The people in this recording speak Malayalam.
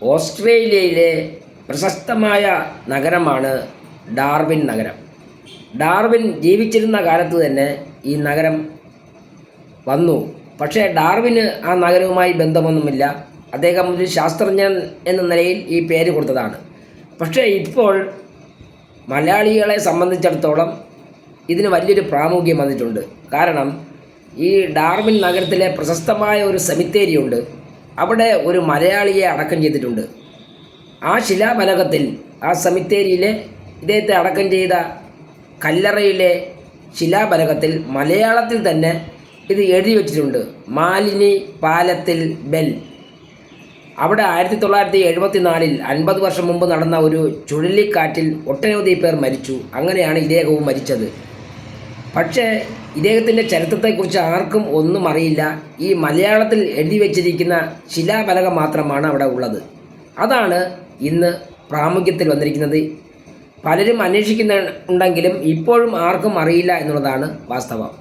ഓസ്ട്രേലിയയിലെ പ്രശസ്തമായ നഗരമാണ് ഡാർവിൻ നഗരം. ഡാർവിൻ ജീവിച്ചിരുന്ന കാലത്ത് തന്നെ ഈ നഗരം വന്നു. പക്ഷേ ഡാർവിന് ആ നഗരവുമായി ബന്ധമൊന്നുമില്ല. അദ്ദേഹം ഒരു ശാസ്ത്രജ്ഞൻ എന്ന നിലയിൽ ഈ പേര് കൊടുത്തതാണ്. പക്ഷേ ഇപ്പോൾ മലയാളികളെ സംബന്ധിച്ചിടത്തോളം ഇതിന് വലിയൊരു പ്രാമുഖ്യം വന്നിട്ടുണ്ട്. കാരണം ഈ ഡാർവിൻ നഗരത്തിലെ പ്രശസ്തമായ ഒരു സെമിത്തേരിയുണ്ട്. അവിടെ ഒരു മലയാളിയെ അടക്കം ചെയ്തിട്ടുണ്ട്. ആ ശിലാഫലകത്തിൽ, ആ സെമിത്തേരിയിലെ ഇദ്ദേഹത്തെ അടക്കം ചെയ്ത കല്ലറയിലെ ശിലാഫലകത്തിൽ മലയാളത്തിൽ തന്നെ ഇത് എഴുതി വച്ചിട്ടുണ്ട്. മാലിനി പാലത്തിൽ ബെൽ. അവിടെ 1974 50 വർഷം മുമ്പ് നടന്ന ഒരു ചുഴലിക്കാറ്റിൽ ഒട്ടനവധി പേർ മരിച്ചു. അങ്ങനെയാണ് ഇദ്ദേഹവും മരിച്ചത്. പക്ഷേ ഇദ്ദേഹത്തിൻ്റെ ചരിത്രത്തെക്കുറിച്ച് ആർക്കും ഒന്നും അറിയില്ല. ഈ മലയാളത്തിൽ എഴുതി വച്ചിരിക്കുന്ന ശിലാഫലകം മാത്രമാണ് അവിടെ ഉള്ളത്. അതാണ് ഇന്ന് പ്രാമുഖ്യത്തിൽ വന്നിരിക്കുന്നത്. പലരും അന്വേഷിക്കുന്നുണ്ടെങ്കിലും ഇപ്പോഴും ആർക്കും അറിയില്ല എന്നുള്ളതാണ് വാസ്തവം.